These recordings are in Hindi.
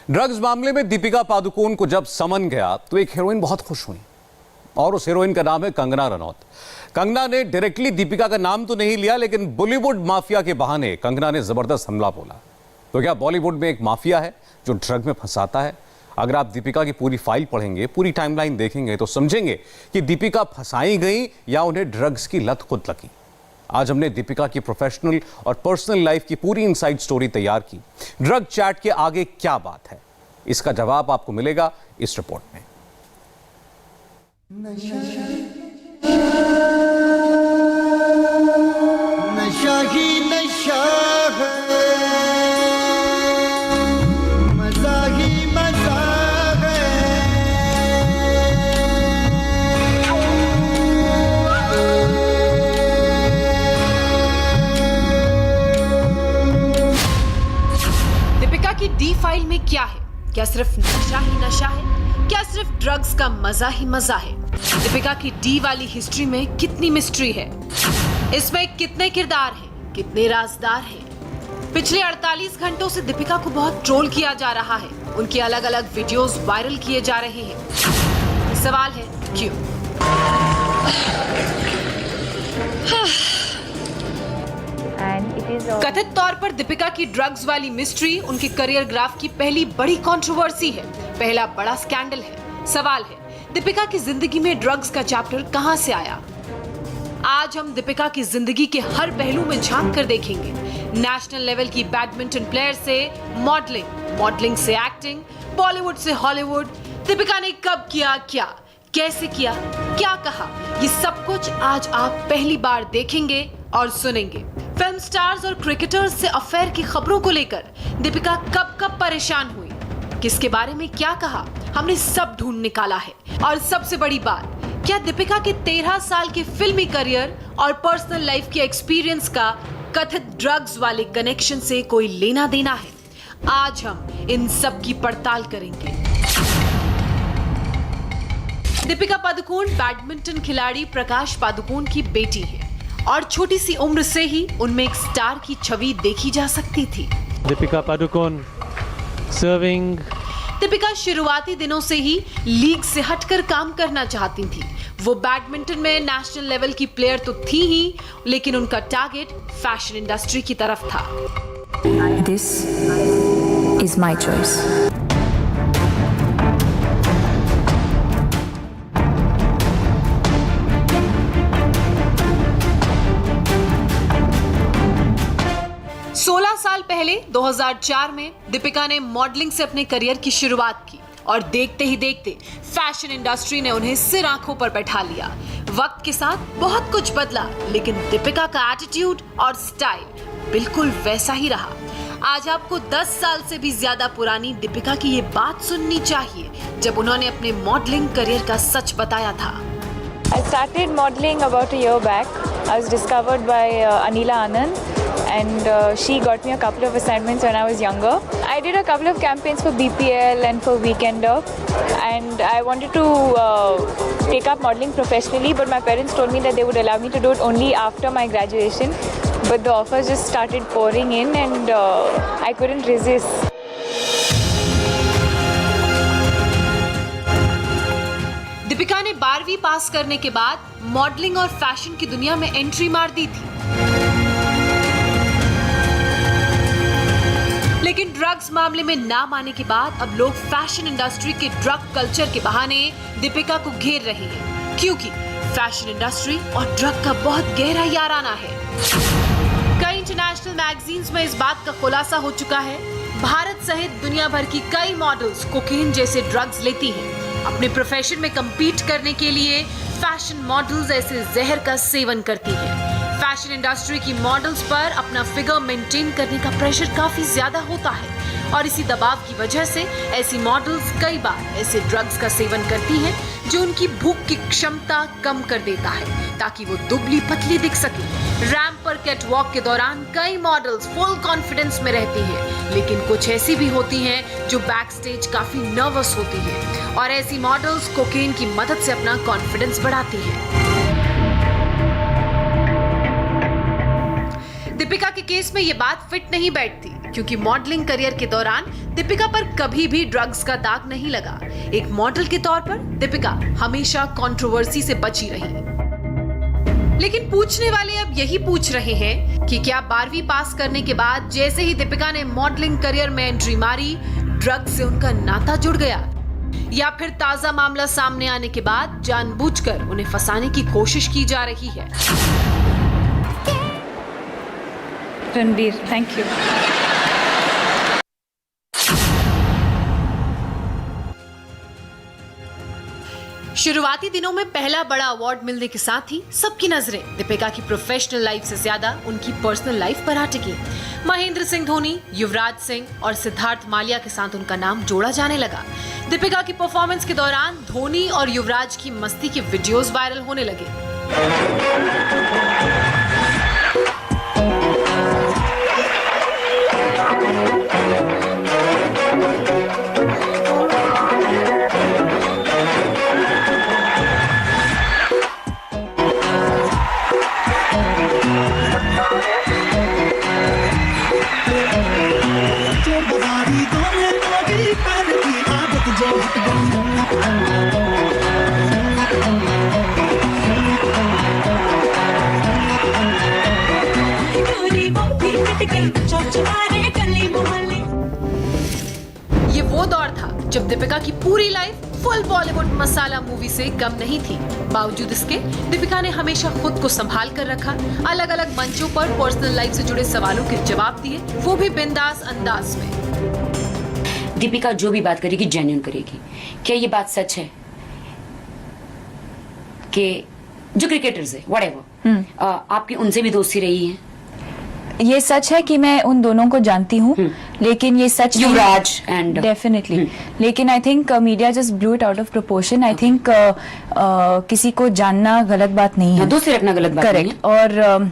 ड्रग्स मामले में दीपिका पादुकोण को जब समन गया तो एक हीरोइन बहुत खुश हुई और उस हीरोइन का नाम है कंगना रनौत। कंगना ने डायरेक्टली दीपिका का नाम तो नहीं लिया, लेकिन बॉलीवुड माफिया के बहाने कंगना ने जबरदस्त हमला बोला। तो क्या बॉलीवुड में एक माफिया है जो ड्रग में फंसाता है? अगर आप दीपिका की पूरी फाइल पढ़ेंगे, पूरी टाइमलाइन देखेंगे तो समझेंगे कि दीपिका फंसाई गई या उन्हें ड्रग्स की लत खुद लगी। आज हमने दीपिका की प्रोफेशनल और पर्सनल लाइफ की पूरी इनसाइड स्टोरी तैयार की। ड्रग चैट के आगे क्या बात है, इसका जवाब आपको मिलेगा इस रिपोर्ट में। नशा ही नशा है, मजा ही मजा है। दीपिका की डी फाइल में क्या है? क्या सिर्फ नशा ही नशा है? क्या सिर्फ ड्रग्स का मजा ही मजा है? दीपिका की डी वाली हिस्ट्री में कितनी मिस्ट्री है? इसमें कितने किरदार हैं, कितने राजदार हैं? पिछले 48 घंटों से दीपिका को बहुत ट्रोल किया जा रहा है। उनके अलग अलग वीडियोस वायरल किए जा रहे हैं। सवाल है क्यों? कथित तौर पर दीपिका की ड्रग्स वाली मिस्ट्री उनके करियर ग्राफ की पहली बड़ी कंट्रोवर्सी है, पहला बड़ा स्कैंडल है। सवाल है दीपिका की जिंदगी में ड्रग्स का चैप्टर कहां से आया? आज हम दीपिका की जिंदगी के हर पहलू में झांक कर देखेंगे। नेशनल लेवल की बैडमिंटन प्लेयर से मॉडलिंग, मॉडलिंग से एक्टिंग, बॉलीवुड से हॉलीवुड, दीपिका ने कब किया क्या, कैसे किया, क्या कहा, ये सब कुछ आज आप पहली बार देखेंगे और सुनेंगे। फिल्म स्टार्स और क्रिकेटर्स से अफेयर की खबरों को लेकर दीपिका कब कब परेशान हुई, किसके बारे में क्या कहा, हमने सब ढूंढ निकाला है। और सबसे बड़ी बात, क्या दीपिका के 13 साल के फिल्मी करियर और पर्सनल लाइफ के एक्सपीरियंस का कथित ड्रग्स वाले कनेक्शन से कोई लेना देना है? आज हम इन सब की पड़ताल करेंगे। दीपिका पादुकोण बैडमिंटन खिलाड़ी प्रकाश पादुकोण की बेटी है और छोटी सी उम्र से ही उनमें एक स्टार की छवि देखी जा सकती थी। दीपिका पादुकोण सर्विंग। दीपिका शुरुआती दिनों से ही लीग से हटकर काम करना चाहती थी। वो बैडमिंटन में नेशनल लेवल की प्लेयर तो थी ही, लेकिन उनका टारगेट फैशन इंडस्ट्री की तरफ था। This is my choice. साल पहले 2004 में दीपिका ने मॉडलिंग से अपने करियर की शुरुआत की और देखते ही देखते फैशन इंडस्ट्री ने उन्हें सिर आंखों पर बैठा लिया। वक्त के साथ बहुत कुछ बदला, लेकिन दीपिका का एटीट्यूड और स्टाइल बिल्कुल वैसा ही रहा। आज आपको 10 साल से भी ज्यादा पुरानी दीपिका की ये बात सुननी चाहिए, जब उन्होंने अपने मॉडलिंग करियर का सच बताया था। I started modeling about a year back. I was discovered by Anila Anand. And she got me a couple of assignments when I was younger. I did a couple of campaigns for BPL and for Weekender, and I wanted to take up modeling professionally, but my parents told me that they would allow me to do it only after my graduation. But the offers just started pouring in, and I couldn't resist. Deepika ने 12वीं पास करने के बाद मॉडलिंग और फैशन की दुनिया में एंट्री मार दी थी, लेकिन ड्रग्स मामले में नाम आने के बाद अब लोग फैशन इंडस्ट्री के ड्रग कल्चर के बहाने दीपिका को घेर रहे हैं, क्योंकि फैशन इंडस्ट्री और ड्रग का बहुत गहरा याराना है। कई इंटरनेशनल मैगजीन्स में इस बात का खुलासा हो चुका है। भारत सहित दुनिया भर की कई मॉडल्स कोकीन जैसे ड्रग्स लेती हैं। अपने प्रोफेशन में कम्पीट करने के लिए फैशन मॉडल्स ऐसे जहर का सेवन करती हैं। फैशन इंडस्ट्री की मॉडल्स पर अपना फिगर मेंटेन करने का प्रेशर काफी ज्यादा होता है और इसी दबाव की वजह से ऐसी मॉडल्स कई बार ऐसे ड्रग्स का सेवन करती हैं जो उनकी भूख की क्षमता कम कर देता है, ताकि वो दुबली पतली दिख सके। रैंप पर कैटवॉक के दौरान कई मॉडल्स फुल कॉन्फिडेंस में रहती हैं, लेकिन कुछ ऐसी भी होती हैं जो बैक स्टेज काफी नर्वस होती हैं और ऐसी मॉडल्स कोकेन की मदद से अपना कॉन्फिडेंस बढ़ाती हैं। दीपिका के केस में ये बात फिट नहीं बैठती, क्योंकि मॉडलिंग करियर के दौरान दीपिका पर कभी भी ड्रग्स का दाग नहीं लगा। एक मॉडल के तौर पर दीपिका हमेशा कंट्रोवर्सी से बची रही। लेकिन पूछने वाले अब यही पूछ रहे हैं कि क्या 12वीं पास करने के बाद जैसे ही दीपिका ने मॉडलिंग करियर में एंट्री मारी, ड्रग्स से उनका नाता जुड़ गया, या फिर ताजा मामला सामने आने के बाद जानबूझकर उन्हें फंसाने की कोशिश की जा रही है। Ranbir, thank you. शुरुआती दिनों में पहला बड़ा अवार्ड मिलने के साथ ही सबकी नजरें दीपिका की प्रोफेशनल लाइफ से ज्यादा उनकी पर्सनल लाइफ पर आ टिकी। महेंद्र सिंह धोनी, युवराज सिंह और सिद्धार्थ मालिया के साथ उनका नाम जोड़ा जाने लगा। दीपिका की परफॉर्मेंस के दौरान धोनी और युवराज की मस्ती के वीडियोस वायरल होने लगे। ये वो दौर था जब दीपिका की पूरी लाइफ फुल बॉलीवुड मसाला मूवी से कम नहीं थी। बावजूद इसके दीपिका ने हमेशा खुद को संभाल कर रखा। अलग अलग मंचों पर पर्सनल लाइफ से जुड़े सवालों के जवाब दिए, वो भी बिंदास अंदाज में। दीपिका जो भी बात करेगी जेन्युइन करेगी। क्या ये बात सच है कि जो क्रिकेटर्स है व्हाटएवर आपकी उनसे भी दोस्ती रही है? ये सच है कि मैं उन दोनों को जानती हूँ, लेकिन ये सच युवराज एंड डेफिनेटली, लेकिन I think media just blue it out of proportion. I think किसी को जानना गलत बात नहीं है, दोस्ती रखना गलत बात नहीं है। करेक्ट। और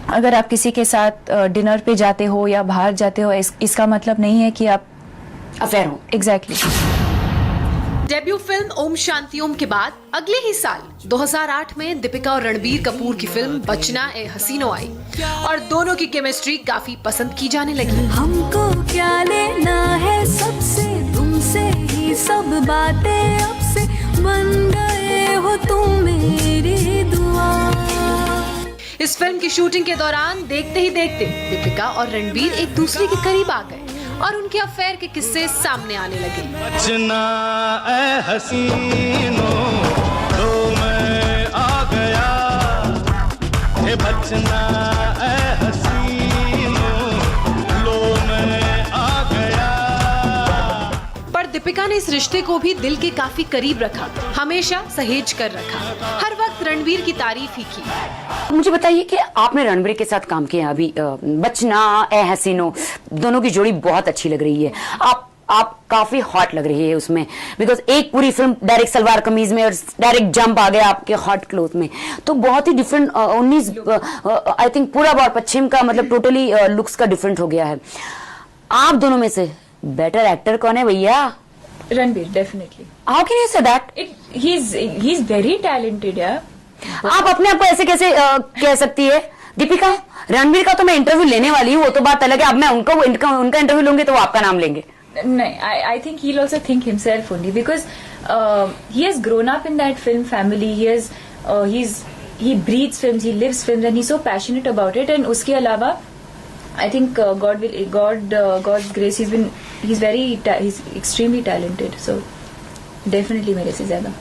अगर आप किसी के साथ डिनर पे जाते हो या बाहर जाते हो, इसका मतलब नहीं है कि आप अफेयर हो। Exactly. Debut film Om Shanti Om के बाद अगले ही साल 2008 में दीपिका और रणबीर कपूर की फिल्म बचना ए हसीनो आई और दोनों की केमिस्ट्री काफी पसंद की जाने लगी। हमको क्या लेना है सबसे, तुमसे ही सब बातें अब से, बन गए हो तुम मेरी दुआ। इस फिल्म की शूटिंग के दौरान देखते ही देखते दीपिका और रणबीर एक दूसरे के करीब आ गए और उनके अफेयर के किस्से सामने आने लगे। बचना ए हसीनो तो मैं आ गया, हे बचना ए हसीनो लो मैं आ गया। पर दीपिका ने इस रिश्ते को भी दिल के काफी करीब रखा, हमेशा सहेज कर रखा, हर वक्त रणबीर की तारीफ ही की। मुझे बताइए कि आपने रणबीर के साथ काम किया अभी, बचना ए हसीनो दोनों की जोड़ी बहुत अच्छी लग रही है। आप काफी हॉट लग रही है उसमें, बिकॉज एक पूरी फिल्म डायरेक्ट सलवार कमीज में और डायरेक्ट जंप आ गया आपके हॉट क्लोथ में, तो बहुत ही डिफरेंट 19 आई थिंक पूरब और पश्चिम का मतलब टोटली लुक्स का डिफरेंट हो गया है। आप दोनों में से बेटर एक्टर कौन है भैया? Ranbir, definitely. How can you say that? He is very talented यार। आप अपने आप को ऐसे कैसे कह सकती है? दीपिका, रणबीर का तो मैं इंटरव्यू लेने वाली हूँ, वो तो बात अलग है। अब मैं उनका इंटरव्यू लूंगी तो वो आपका नाम लेंगे। नहीं, I think he'll also think himself only because he has grown up in that film family. He breathes films, he lives films, and he's so passionate about it. And उसके अलावा, I think God's grace, he's extremely talented. So definitely मेरे से ज्यादा।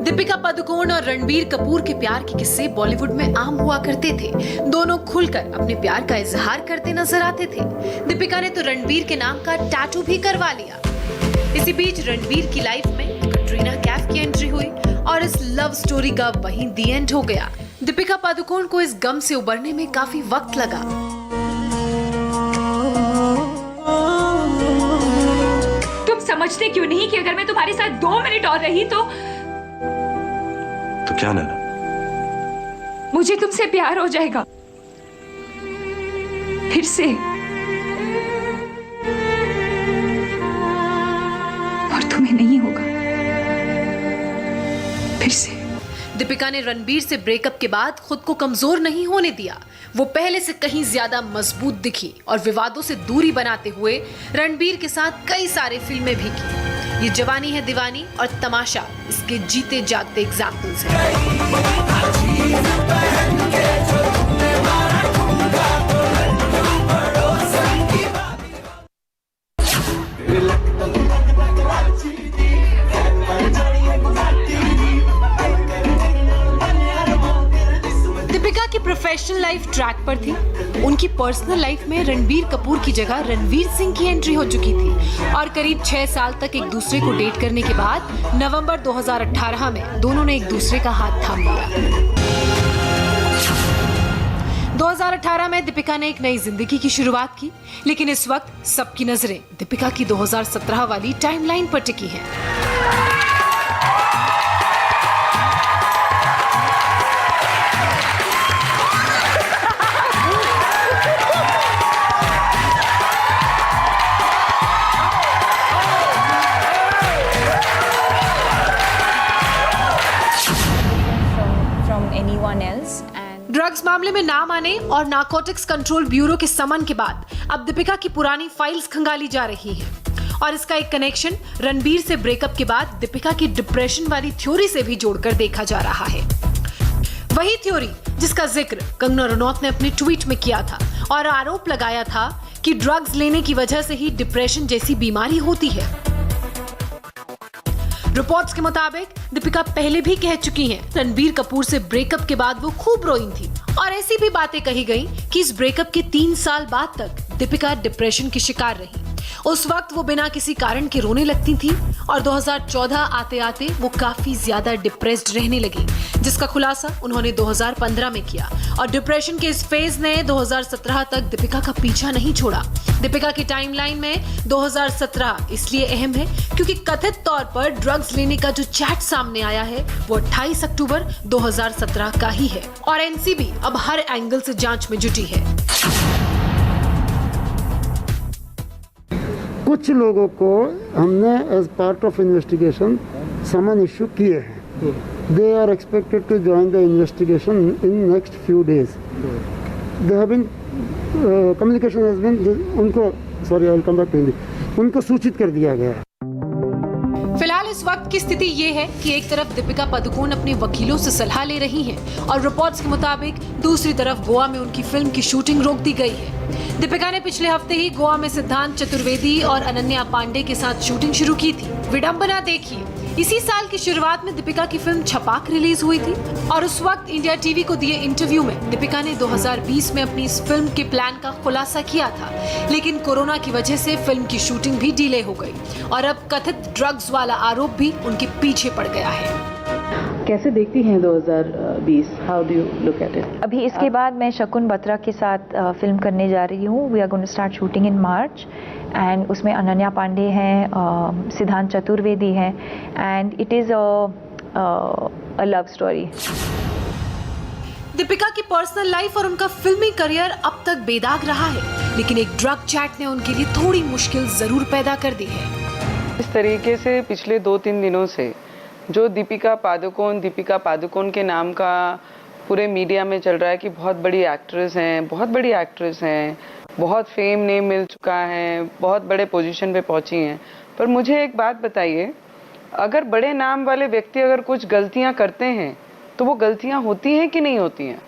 दीपिका पादुकोण और रणबीर कपूर के प्यार के किस्से बॉलीवुड में आम हुआ करते थे। दोनों खुलकर अपने प्यार का इजहार करते नजर आते थे। दीपिका ने तो रणबीर के नाम का टैटू भी करवा लिया। इसी बीच रणबीर की लाइफ में कटरीना कैफ की एंट्री हुई और इस लव स्टोरी का वहीं दी एंड हो गया। दीपिका पादुकोण को इस गम से उबरने में काफी वक्त लगा। तुम समझते क्यों नहीं कि अगर मैं तुम्हारे साथ 2 मिनट और रही तो क्या नैना? मुझे तुमसे प्यार हो जाएगा फिर से, और तुम्हें नहीं होगा फिर से। दीपिका ने रणबीर से ब्रेकअप के बाद खुद को कमजोर नहीं होने दिया। वो पहले से कहीं ज्यादा मजबूत दिखी और विवादों से दूरी बनाते हुए रणबीर के साथ कई सारे फिल्में भी की। ये जवानी है दीवानी और तमाशा इसके जीते जागते एग्जाम्पल्स हैं। दीपिका की प्रोफेशनल लाइफ ट्रैक पर थी। उनकी पर्सनल लाइफ में रणबीर कपूर की जगह रणवीर सिंह की एंट्री हो चुकी थी और करीब 6 साल तक एक दूसरे को डेट करने के बाद नवंबर 2018 में दोनों ने एक दूसरे का हाथ थाम लिया। 2018 में दीपिका ने एक नई जिंदगी की शुरुआत की, लेकिन इस वक्त सबकी नजरें दीपिका की 2017 वाली टाइमलाइन पर टिकी हैं। ड्रग्स मामले में नाम आने और नारकोटिक्स कंट्रोल ब्यूरो के समन के बाद अब दीपिका की पुरानी फाइल्स खंगाली जा रही हैं और इसका एक कनेक्शन रणबीर से ब्रेकअप के बाद दीपिका की डिप्रेशन वाली थ्योरी से भी जोड़कर देखा जा रहा है। वही थ्योरी जिसका जिक्र कंगना रनौत ने अपने ट्वीट में किया था और आरोप लगाया था कि ड्रग्स लेने की वजह से ही डिप्रेशन जैसी बीमारी होती है। रिपोर्ट्स के मुताबिक दीपिका पहले भी कह चुकी हैं रणबीर कपूर से ब्रेकअप के बाद वो खूब रोई थी और ऐसी भी बातें कही गई कि इस ब्रेकअप के 3 साल बाद तक दीपिका डिप्रेशन की शिकार रही। उस वक्त वो बिना किसी कारण के रोने लगती थी और 2014 आते आते वो काफी ज्यादा डिप्रेस्ड रहने लगी, जिसका खुलासा उन्होंने 2015 में किया और डिप्रेशन के इस फेज ने 2017 तक दीपिका का पीछा नहीं छोड़ा। दीपिका की टाइमलाइन में 2017 इसलिए अहम है क्योंकि कथित तौर पर ड्रग्स लेने का जो चैट सामने आया है वो 28 अक्टूबर 2017 का ही है और एनसीबी अब हर एंगल से जांच में जुटी है। कुछ लोगों को हमने as part of investigation summon issue किए हैं। They are expected to join the investigation in next few days. They have been communication has been उनको सूचित कर दिया गया है। फिलहाल इस वक्त की स्थिति ये है कि एक तरफ दीपिका पादुकोण अपने वकीलों से सलाह ले रही हैं और रिपोर्ट्स के मुताबिक दूसरी तरफ गोवा में उनकी फिल्म की शूटिंग रोक दी गई है। दीपिका ने पिछले हफ्ते ही गोवा में सिद्धांत चतुर्वेदी और अनन्या पांडे के साथ शूटिंग शुरू की थी। विडंबना देखिए, इसी साल की शुरुआत में दीपिका की फिल्म छपाक रिलीज हुई थी और उस वक्त इंडिया टीवी को दिए इंटरव्यू में दीपिका ने 2020 में अपनी इस फिल्म के प्लान का खुलासा किया था, लेकिन कोरोना की वजह से फिल्म की शूटिंग भी डिले हो गई और अब कथित ड्रग्स वाला आरोप भी उनके पीछे पड़ गया है। कैसे देखती हैं 2020? How do you look at it? अभी इसके बाद मैं शकुन बत्रा के साथ फिल्म करने जा रही हूँ। We are going to start shooting in March and उसमें अनन्या पांडे हैं, सिद्धांत चतुर्वेदी हैं and it is a love story. Deepika की पर्सनल लाइफ और उनका फिल्मी करियर अब तक बेदाग रहा है, लेकिन एक ड्रग चैट ने उनके लिए थोड़ी मुश्किल जरूर पैदा कर दी है। इस तरीके से पिछले 2-3 दिनों से जो दीपिका पादुकोण के नाम का पूरे मीडिया में चल रहा है कि बहुत बड़ी एक्ट्रेस हैं, बहुत फेम नेम मिल चुका है, बहुत बड़े पोजीशन पे पहुंची हैं। पर मुझे एक बात बताइए, अगर बड़े नाम वाले व्यक्ति अगर कुछ गलतियां करते हैं तो वो गलतियां होती हैं कि नहीं होती हैं?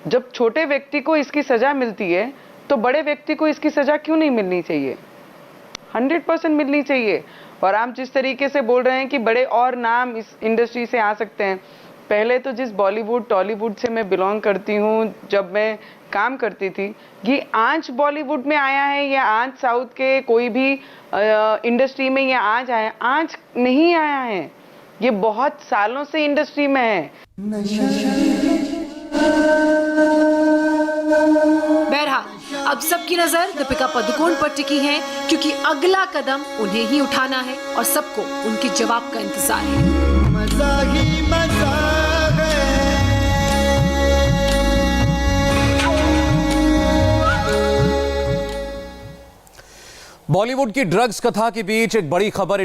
जब छोटे व्यक्ति को इसकी सजा मिलती है तो बड़े व्यक्ति को इसकी सजा क्यों नहीं मिलनी चाहिए? 100% मिलनी चाहिए। और आप जिस तरीके से बोल रहे हैं कि बड़े और नाम इस इंडस्ट्री से आ सकते हैं, पहले तो जिस बॉलीवुड टॉलीवुड से मैं बिलोंग करती हूँ, जब मैं काम करती थी, ये आज बॉलीवुड में आया है या आज साउथ के कोई भी इंडस्ट्री में ये आज आया, आज नहीं आया है, ये बहुत सालों से इंडस्ट्री में है। बहरहाल अब सबकी नजर दीपिका पादुकोण पर टिकी है क्योंकि अगला कदम उन्हें ही उठाना है और सबको उनके जवाब का इंतजार है। मजा ही मजा है। बॉलीवुड की ड्रग्स कथा के बीच एक बड़ी खबर